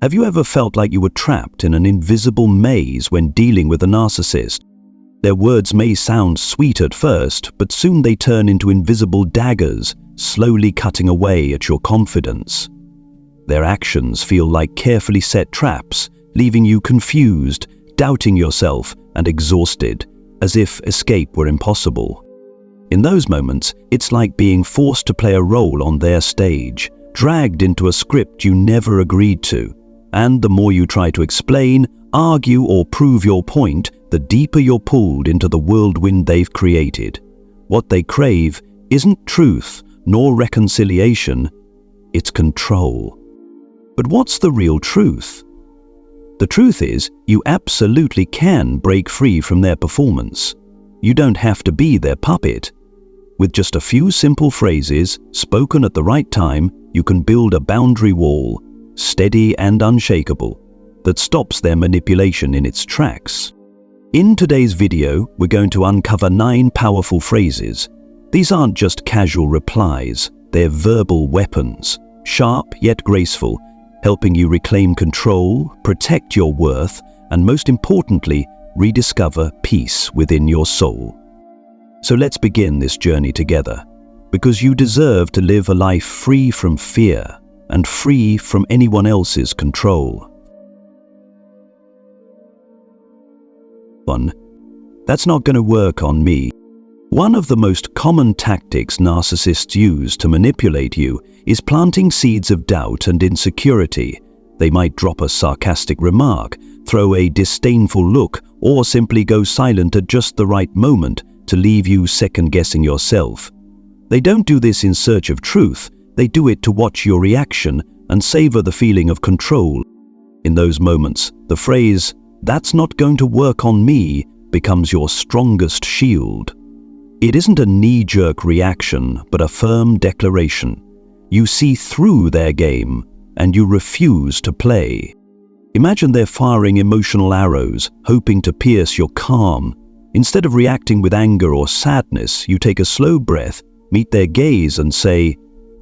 Have you ever felt like you were trapped in an invisible maze when dealing with a narcissist? Their words may sound sweet at first, but soon they turn into invisible daggers, slowly cutting away at your confidence. Their actions feel like carefully set traps, leaving you confused, doubting yourself, and exhausted, as if escape were impossible. In those moments, it's like being forced to play a role on their stage, dragged into a script you never agreed to. And the more you try to explain, argue, or prove your point, the deeper you're pulled into the whirlwind they've created. What they crave isn't truth nor reconciliation, it's control. But what's the real truth? The truth is, you absolutely can break free from their performance. You don't have to be their puppet. With just a few simple phrases, spoken at the right time, you can build a boundary wall, steady and unshakable, that stops their manipulation in its tracks. In today's video, we're going to uncover 9 powerful phrases. These aren't just casual replies, they're verbal weapons, sharp yet graceful, helping you reclaim control, protect your worth, and most importantly, rediscover peace within your soul. So let's begin this journey together, because you deserve to live a life free from fear and free from anyone else's control. 1. That's not going to work on me. One of the most common tactics narcissists use to manipulate you is planting seeds of doubt and insecurity. They might drop a sarcastic remark, throw a disdainful look, or simply go silent at just the right moment to leave you second-guessing yourself. They don't do this in search of truth, they do it to watch your reaction and savor the feeling of control. In those moments, the phrase, "That's not going to work on me," becomes your strongest shield. It isn't a knee-jerk reaction, but a firm declaration. You see through their game, and you refuse to play. Imagine they're firing emotional arrows, hoping to pierce your calm. Instead of reacting with anger or sadness, you take a slow breath, meet their gaze and say,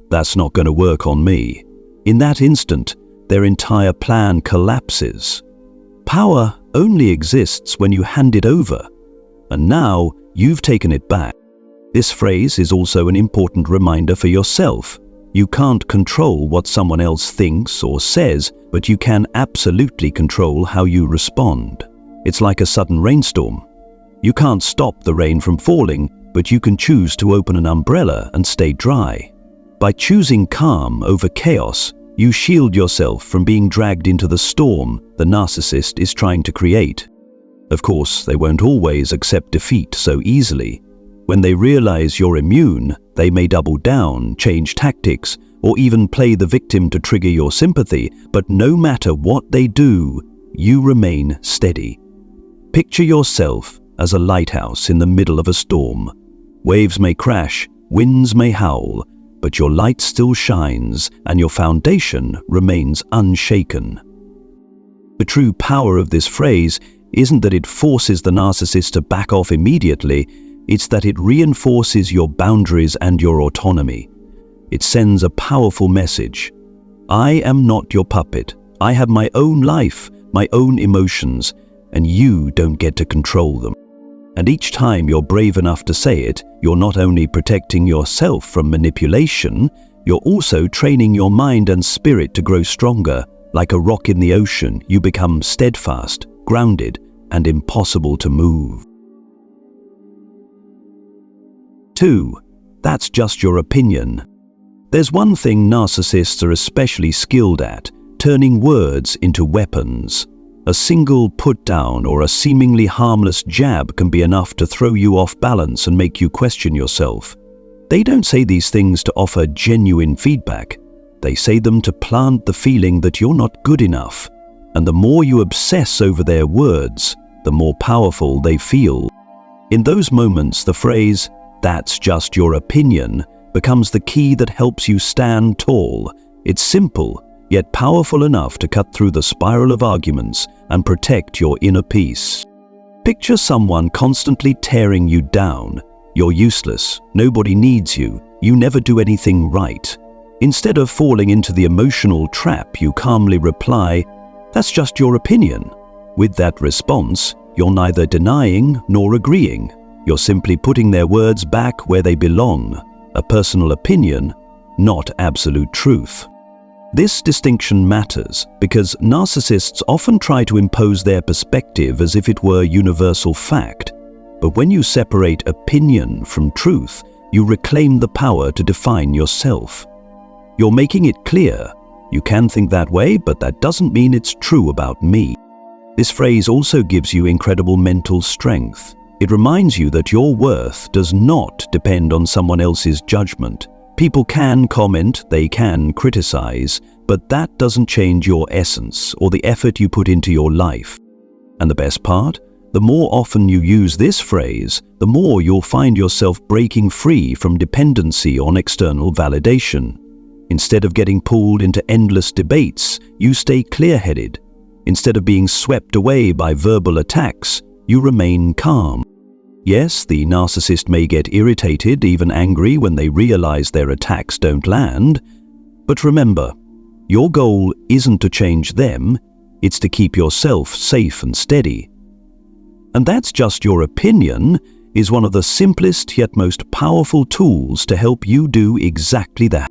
"That's not going to work on me." In that instant, their entire plan collapses. Power only exists when you hand it over, and now you've taken it back. This phrase is also an important reminder for yourself. You can't control what someone else thinks or says, but you can absolutely control how you respond. It's like a sudden rainstorm. You can't stop the rain from falling, but you can choose to open an umbrella and stay dry. By choosing calm over chaos, you shield yourself from being dragged into the storm the narcissist is trying to create. Of course, they won't always accept defeat so easily. When they realize you're immune, they may double down, change tactics, or even play the victim to trigger your sympathy, but no matter what they do, you remain steady. Picture yourself as a lighthouse in the middle of a storm. Waves may crash, winds may howl, but your light still shines and your foundation remains unshaken. The true power of this phrase isn't that it forces the narcissist to back off immediately, it's that it reinforces your boundaries and your autonomy. It sends a powerful message. I am not your puppet. I have my own life, my own emotions, and you don't get to control them. And each time you're brave enough to say it, you're not only protecting yourself from manipulation, you're also training your mind and spirit to grow stronger. Like a rock in the ocean, you become steadfast, grounded, and impossible to move. 2. That's just your opinion. There's one thing narcissists are especially skilled at, turning words into weapons. A single put-down or a seemingly harmless jab can be enough to throw you off balance and make you question yourself. They don't say these things to offer genuine feedback. They say them to plant the feeling that you're not good enough. And the more you obsess over their words, the more powerful they feel. In those moments, the phrase, "That's just your opinion," becomes the key that helps you stand tall. It's simple, yet powerful enough to cut through the spiral of arguments and protect your inner peace. Picture someone constantly tearing you down. You're useless, nobody needs you, you never do anything right. Instead of falling into the emotional trap, you calmly reply, "That's just your opinion." With that response, you're neither denying nor agreeing. You're simply putting their words back where they belong, a personal opinion, not absolute truth. This distinction matters because narcissists often try to impose their perspective as if it were universal fact. But when you separate opinion from truth, you reclaim the power to define yourself. You're making it clear, you can think that way, but that doesn't mean it's true about me. This phrase also gives you incredible mental strength. It reminds you that your worth does not depend on someone else's judgment. People can comment, they can criticize, but that doesn't change your essence or the effort you put into your life. And the best part? The more often you use this phrase, the more you'll find yourself breaking free from dependency on external validation. Instead of getting pulled into endless debates, you stay clear-headed. Instead of being swept away by verbal attacks, you remain calm. Yes, the narcissist may get irritated, even angry when they realize their attacks don't land. But remember, your goal isn't to change them, it's to keep yourself safe and steady. And that's just your opinion is one of the simplest yet most powerful tools to help you do exactly that.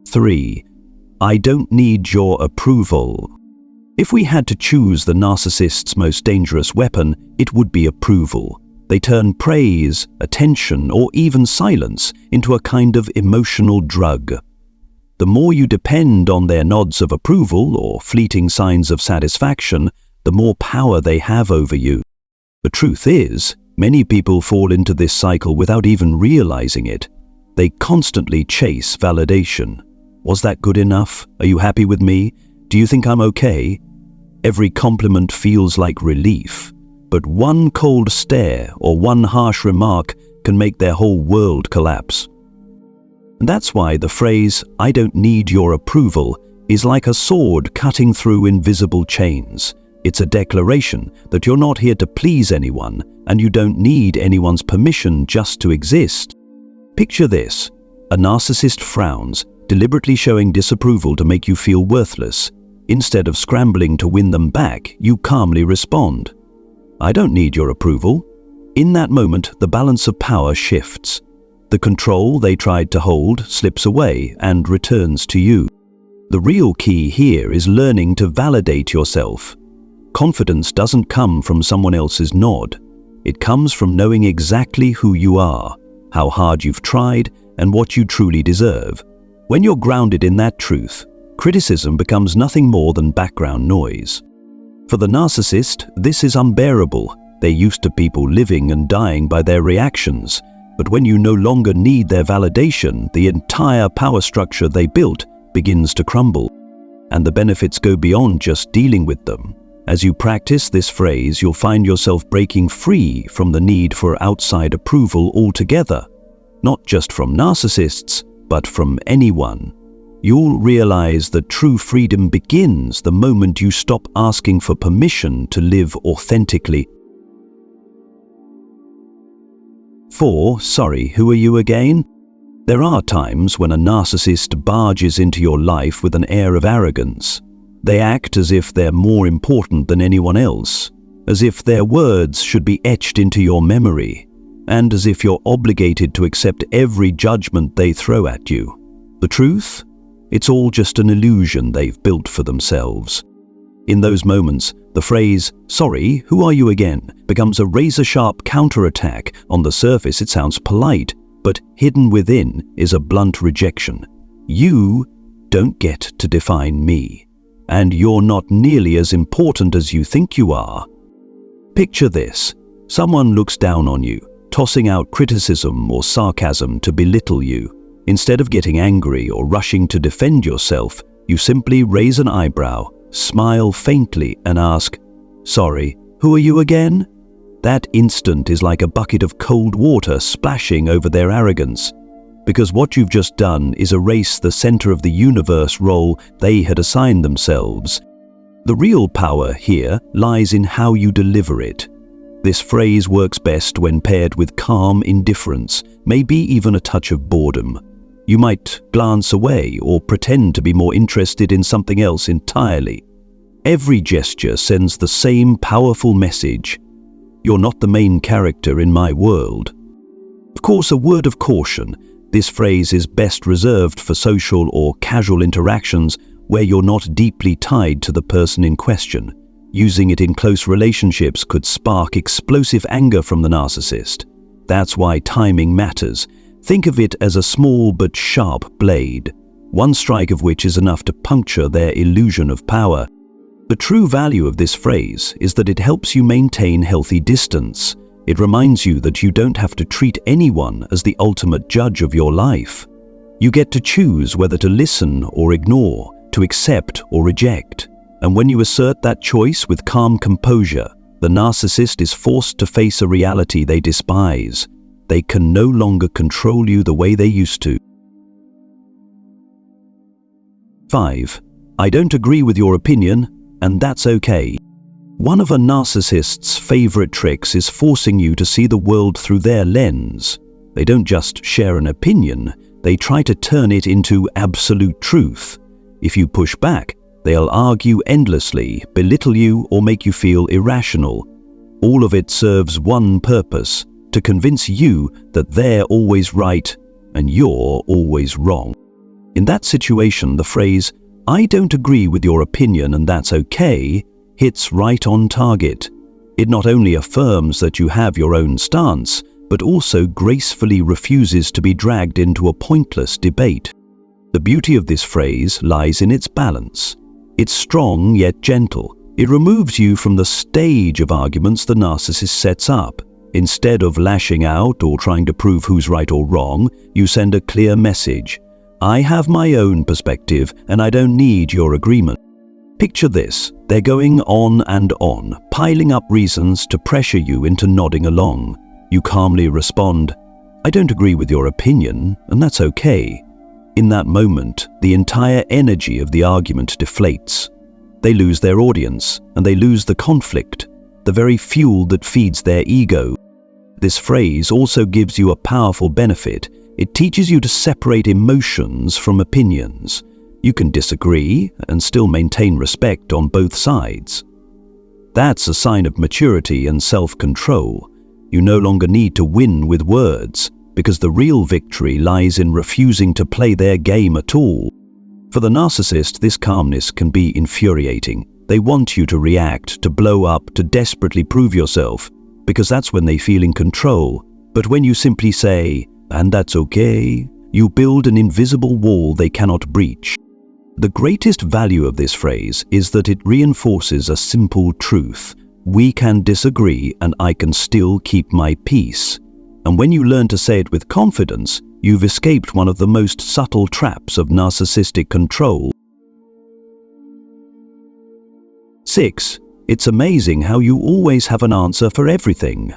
3. I don't need your approval. If we had to choose the narcissist's most dangerous weapon, it would be approval. They turn praise, attention, or even silence into a kind of emotional drug. The more you depend on their nods of approval or fleeting signs of satisfaction, the more power they have over you. The truth is, many people fall into this cycle without even realizing it. They constantly chase validation. Was that good enough? Are you happy with me? Do you think I'm okay? Every compliment feels like relief, but one cold stare or one harsh remark can make their whole world collapse. And that's why the phrase, "I don't need your approval," is like a sword cutting through invisible chains. It's a declaration that you're not here to please anyone, and you don't need anyone's permission just to exist. Picture this. A narcissist frowns, deliberately showing disapproval to make you feel worthless. Instead of scrambling to win them back, you calmly respond, "I don't need your approval." In that moment, the balance of power shifts. The control they tried to hold slips away and returns to you. The real key here is learning to validate yourself. Confidence doesn't come from someone else's nod. It comes from knowing exactly who you are, how hard you've tried, and what you truly deserve. When you're grounded in that truth, criticism becomes nothing more than background noise. For the narcissist, this is unbearable. They're used to people living and dying by their reactions. But when you no longer need their validation, the entire power structure they built begins to crumble. And the benefits go beyond just dealing with them. As you practice this phrase, you'll find yourself breaking free from the need for outside approval altogether. Not just from narcissists, but from anyone. You'll realize that true freedom begins the moment you stop asking for permission to live authentically. 4. Sorry, who are you again? There are times when a narcissist barges into your life with an air of arrogance. They act as if they're more important than anyone else, as if their words should be etched into your memory, and as if you're obligated to accept every judgment they throw at you. The truth? It's all just an illusion they've built for themselves. In those moments, the phrase, "Sorry, who are you again?" becomes a razor-sharp counterattack. On the surface, it sounds polite, but hidden within is a blunt rejection. You don't get to define me, and you're not nearly as important as you think you are. Picture this. Someone looks down on you, tossing out criticism or sarcasm to belittle you. Instead of getting angry or rushing to defend yourself, you simply raise an eyebrow, smile faintly, and ask, "Sorry, who are you again?" That instant is like a bucket of cold water splashing over their arrogance, because what you've just done is erase the center of the universe role they had assigned themselves. The real power here lies in how you deliver it. This phrase works best when paired with calm indifference, maybe even a touch of boredom. You might glance away or pretend to be more interested in something else entirely. Every gesture sends the same powerful message: you're not the main character in my world. Of course, a word of caution: this phrase is best reserved for social or casual interactions where you're not deeply tied to the person in question. Using it in close relationships could spark explosive anger from the narcissist. That's why timing matters. Think of it as a small but sharp blade, one strike of which is enough to puncture their illusion of power. The true value of this phrase is that it helps you maintain healthy distance. It reminds you that you don't have to treat anyone as the ultimate judge of your life. You get to choose whether to listen or ignore, to accept or reject. And when you assert that choice with calm composure, the narcissist is forced to face a reality they despise. They can no longer control you the way they used to. 5. I don't agree with your opinion, and that's okay. One of a narcissist's favorite tricks is forcing you to see the world through their lens. They don't just share an opinion, they try to turn it into absolute truth. If you push back, they'll argue endlessly, belittle you, or make you feel irrational. All of it serves one purpose: to convince you that they're always right and you're always wrong. In that situation, the phrase, "I don't agree with your opinion and that's okay," hits right on target. It not only affirms that you have your own stance, but also gracefully refuses to be dragged into a pointless debate. The beauty of this phrase lies in its balance. It's strong yet gentle. It removes you from the stage of arguments the narcissist sets up. Instead of lashing out or trying to prove who's right or wrong, you send a clear message: I have my own perspective and I don't need your agreement. Picture this: they're going on and on, piling up reasons to pressure you into nodding along. You calmly respond, "I don't agree with your opinion, and that's okay." In that moment, the entire energy of the argument deflates. They lose their audience, and they lose the conflict, the very fuel that feeds their ego. This phrase also gives you a powerful benefit. It teaches you to separate emotions from opinions. You can disagree and still maintain respect on both sides. That's a sign of maturity and self-control. You no longer need to win with words, because the real victory lies in refusing to play their game at all. For the narcissist, this calmness can be infuriating. They want you to react, to blow up, to desperately prove yourself, because that's when they feel in control. But when you simply say, "And that's okay," you build an invisible wall they cannot breach. The greatest value of this phrase is that it reinforces a simple truth: we can disagree and I can still keep my peace. And when you learn to say it with confidence, you've escaped one of the most subtle traps of narcissistic control. 6. It's amazing how you always have an answer for everything.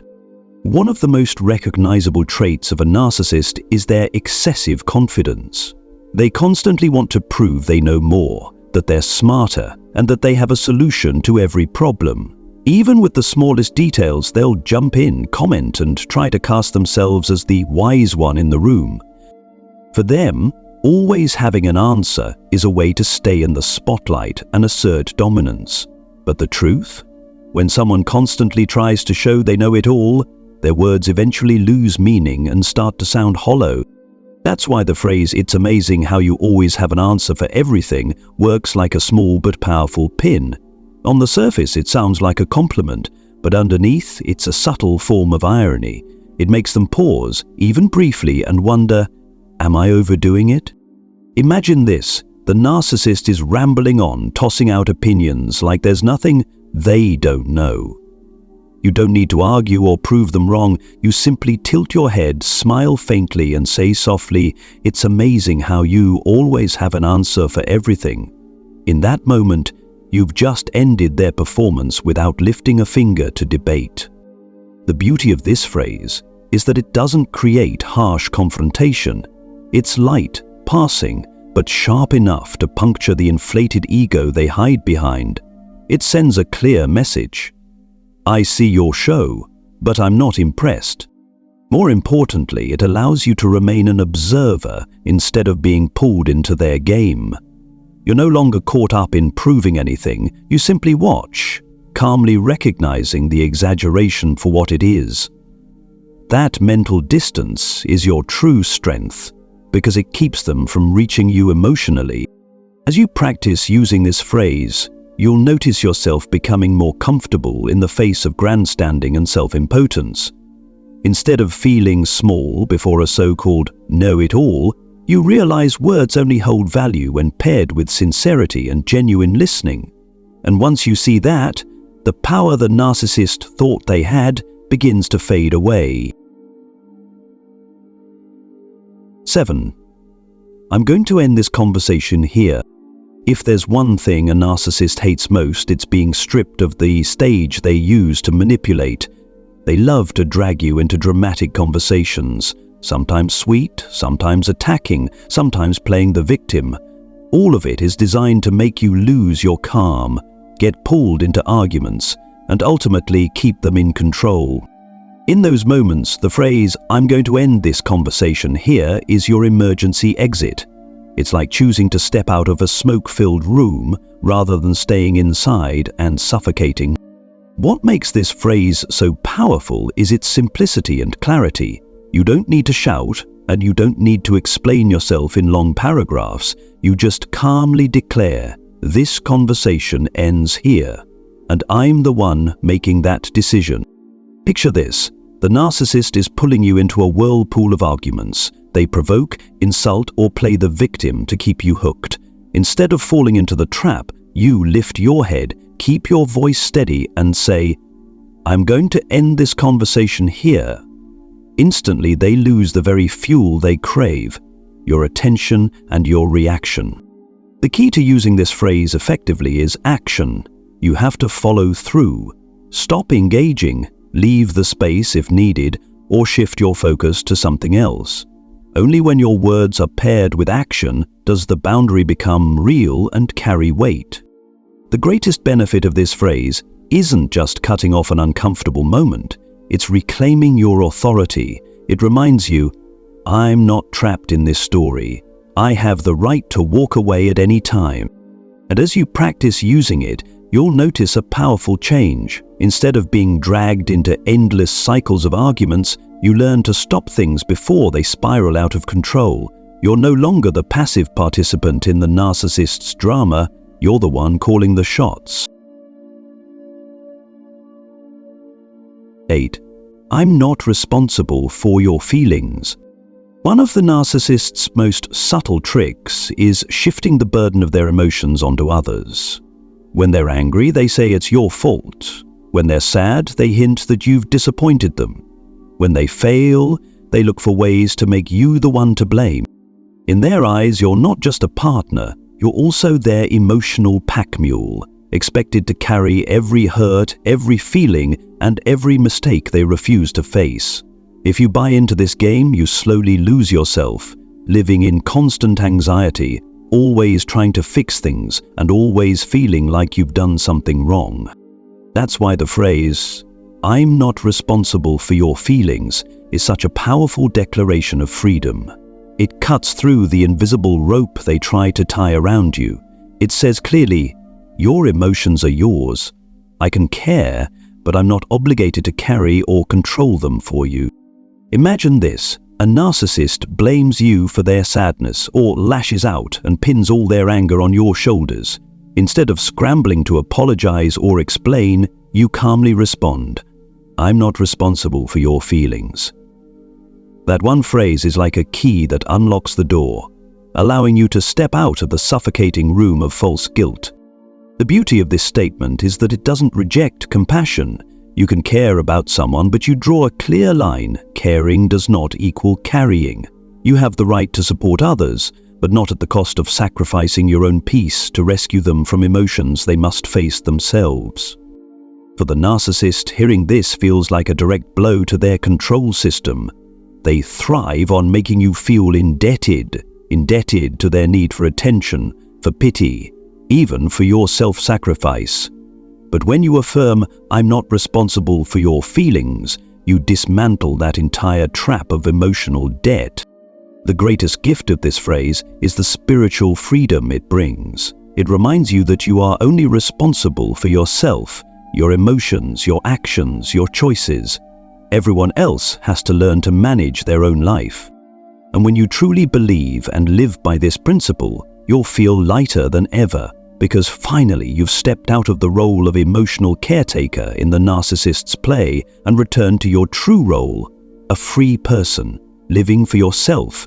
One of the most recognizable traits of a narcissist is their excessive confidence. They constantly want to prove they know more, that they're smarter, and that they have a solution to every problem. Even with the smallest details, they'll jump in, comment, and try to cast themselves as the wise one in the room. For them, always having an answer is a way to stay in the spotlight and assert dominance. But the truth? When someone constantly tries to show they know it all, their words eventually lose meaning and start to sound hollow. That's why the phrase, "It's amazing how you always have an answer for everything," works like a small but powerful pin. On the surface, it sounds like a compliment, but underneath, it's a subtle form of irony. It makes them pause, even briefly, and wonder, am I overdoing it? Imagine this: the narcissist is rambling on, tossing out opinions like there's nothing they don't know. You don't need to argue or prove them wrong. You simply tilt your head, smile faintly, and say softly, "It's amazing how you always have an answer for everything." In that moment, you've just ended their performance without lifting a finger to debate. The beauty of this phrase is that it doesn't create harsh confrontation. It's light, passing, but sharp enough to puncture the inflated ego they hide behind. It sends a clear message: I see your show, but I'm not impressed. More importantly, it allows you to remain an observer instead of being pulled into their game. You're no longer caught up in proving anything, you simply watch, calmly recognizing the exaggeration for what it is. That mental distance is your true strength, because it keeps them from reaching you emotionally. As you practice using this phrase, you'll notice yourself becoming more comfortable in the face of grandstanding and self-impotence. Instead of feeling small before a so-called know-it-all, you realize words only hold value when paired with sincerity and genuine listening. And once you see that, the power the narcissist thought they had begins to fade away. 7. I'm going to end this conversation here. If there's one thing a narcissist hates most, it's being stripped of the stage they use to manipulate. They love to drag you into dramatic conversations, sometimes sweet, sometimes attacking, sometimes playing the victim. All of it is designed to make you lose your calm, get pulled into arguments, and ultimately keep them in control. In those moments, the phrase, "I'm going to end this conversation here," is your emergency exit. It's like choosing to step out of a smoke-filled room rather than staying inside and suffocating. What makes this phrase so powerful is its simplicity and clarity. You don't need to shout, and you don't need to explain yourself in long paragraphs. You just calmly declare, "This conversation ends here, and I'm the one making that decision." Picture this. The narcissist is pulling you into a whirlpool of arguments. They provoke, insult, or play the victim to keep you hooked. Instead of falling into the trap, you lift your head, keep your voice steady, and say, "I'm going to end this conversation here." Instantly, they lose the very fuel they crave, your attention and your reaction. The key to using this phrase effectively is action. You have to follow through. Stop engaging, leave the space if needed, or shift your focus to something else. Only when your words are paired with action does the boundary become real and carry weight. The greatest benefit of this phrase isn't just cutting off an uncomfortable moment, it's reclaiming your authority. It reminds you, "I'm not trapped in this story. I have the right to walk away at any time." And as you practice using it, you'll notice a powerful change. Instead of being dragged into endless cycles of arguments, you learn to stop things before they spiral out of control. You're no longer the passive participant in the narcissist's drama, you're the one calling the shots. 8. I'm not responsible for your feelings. One of the narcissist's most subtle tricks is shifting the burden of their emotions onto others. When they're angry, they say it's your fault. When they're sad, they hint that you've disappointed them. When they fail, they look for ways to make you the one to blame. In their eyes, you're not just a partner, you're also their emotional pack mule, expected to carry every hurt, every feeling, and every mistake they refuse to face. If you buy into this game, you slowly lose yourself, living in constant anxiety, always trying to fix things, and always feeling like you've done something wrong. That's why the phrase, "I'm not responsible for your feelings," is such a powerful declaration of freedom. It cuts through the invisible rope they try to tie around you. It says clearly, "Your emotions are yours. I can care, but I'm not obligated to carry or control them for you." Imagine this. A narcissist blames you for their sadness or lashes out and pins all their anger on your shoulders. Instead of scrambling to apologize or explain, you calmly respond, "I'm not responsible for your feelings." That one phrase is like a key that unlocks the door, allowing you to step out of the suffocating room of false guilt. The beauty of this statement is that it doesn't reject compassion. You can care about someone, but you draw a clear line. Caring does not equal carrying. You have the right to support others, but not at the cost of sacrificing your own peace to rescue them from emotions they must face themselves. For the narcissist, hearing this feels like a direct blow to their control system. They thrive on making you feel indebted to their need for attention, for pity, even for your self-sacrifice. But when you affirm, "I'm not responsible for your feelings," you dismantle that entire trap of emotional debt. The greatest gift of this phrase is the spiritual freedom it brings. It reminds you that you are only responsible for yourself, your emotions, your actions, your choices. Everyone else has to learn to manage their own life. And when you truly believe and live by this principle, you'll feel lighter than ever, because finally you've stepped out of the role of emotional caretaker in the narcissist's play and returned to your true role, a free person, living for yourself.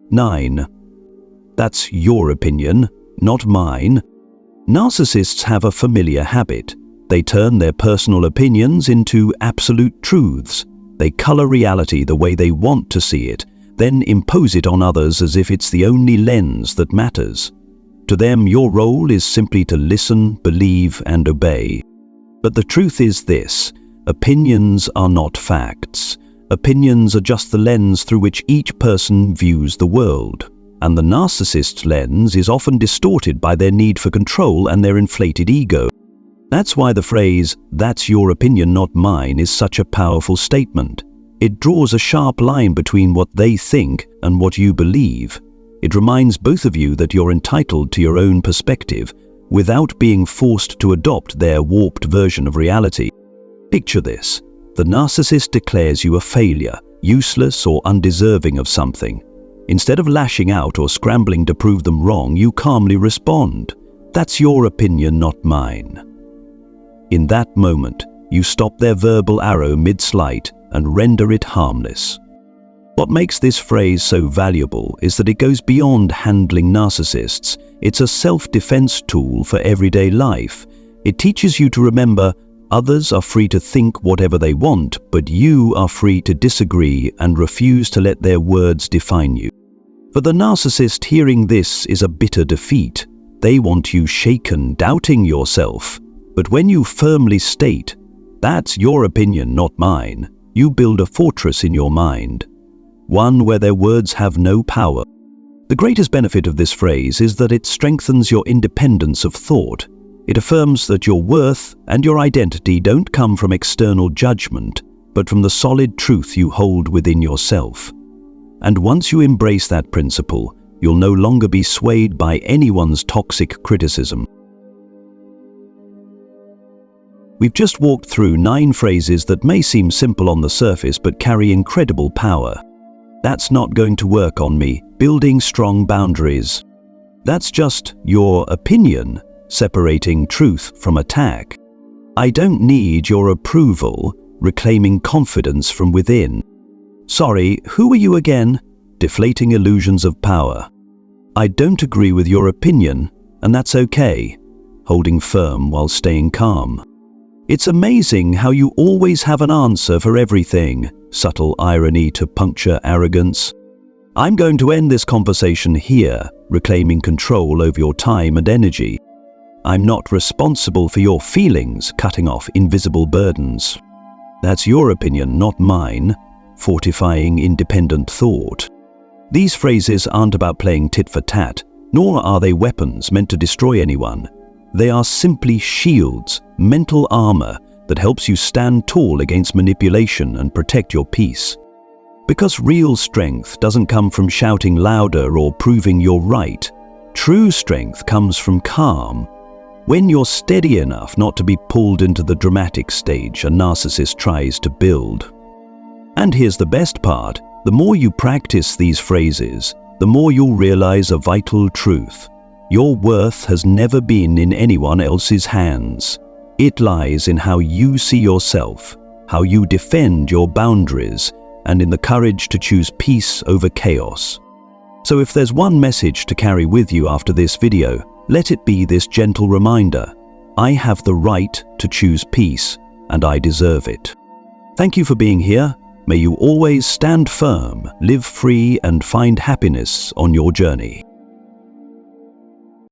9. That's your opinion, not mine. Narcissists have a familiar habit. They turn their personal opinions into absolute truths. They color reality the way they want to see it, then impose it on others as if it's the only lens that matters. To them, your role is simply to listen, believe, and obey. But the truth is this: opinions are not facts. Opinions are just the lens through which each person views the world. And the narcissist's lens is often distorted by their need for control and their inflated ego. That's why the phrase, "That's your opinion, not mine," is such a powerful statement. It draws a sharp line between what they think and what you believe. It reminds both of you that you're entitled to your own perspective without being forced to adopt their warped version of reality. Picture this. The narcissist declares you a failure, useless or undeserving of something. Instead of lashing out or scrambling to prove them wrong, you calmly respond, "That's your opinion, not mine." In that moment, you stop their verbal arrow mid-slight and render it harmless. What makes this phrase so valuable is that it goes beyond handling narcissists. It's a self-defense tool for everyday life. It teaches you to remember others are free to think whatever they want, but you are free to disagree and refuse to let their words define you. For the narcissist, hearing this is a bitter defeat. They want you shaken, doubting yourself. But when you firmly state, "That's your opinion, not mine," you build a fortress in your mind, one where their words have no power. The greatest benefit of this phrase is that it strengthens your independence of thought. It affirms that your worth and your identity don't come from external judgment, but from the solid truth you hold within yourself. And once you embrace that principle, you'll no longer be swayed by anyone's toxic criticism. We've just walked through 9 phrases that may seem simple on the surface but carry incredible power. "That's not going to work on me," building strong boundaries. "That's just your opinion," separating truth from attack. "I don't need your approval," reclaiming confidence from within. "Sorry, who are you again?" deflating illusions of power. "I don't agree with your opinion, and that's okay," holding firm while staying calm. It's amazing how you always have an answer for everything, subtle irony to puncture arrogance. I'm going to end this conversation here, reclaiming control over your time and energy. I'm not responsible for your feelings, cutting off invisible burdens. That's your opinion, not mine, fortifying independent thought. These phrases aren't about playing tit for tat, nor are they weapons meant to destroy anyone. They are simply shields, mental armor that helps you stand tall against manipulation and protect your peace. Because real strength doesn't come from shouting louder or proving you're right. True strength comes from calm. When you're steady enough not to be pulled into the dramatic stage a narcissist tries to build. And here's the best part: the more you practice these phrases, the more you'll realize a vital truth. Your worth has never been in anyone else's hands. It lies in how you see yourself, how you defend your boundaries, and in the courage to choose peace over chaos. So if there's one message to carry with you after this video, let it be this gentle reminder: I have the right to choose peace, and I deserve it. Thank you for being here. May you always stand firm, live free, and find happiness on your journey.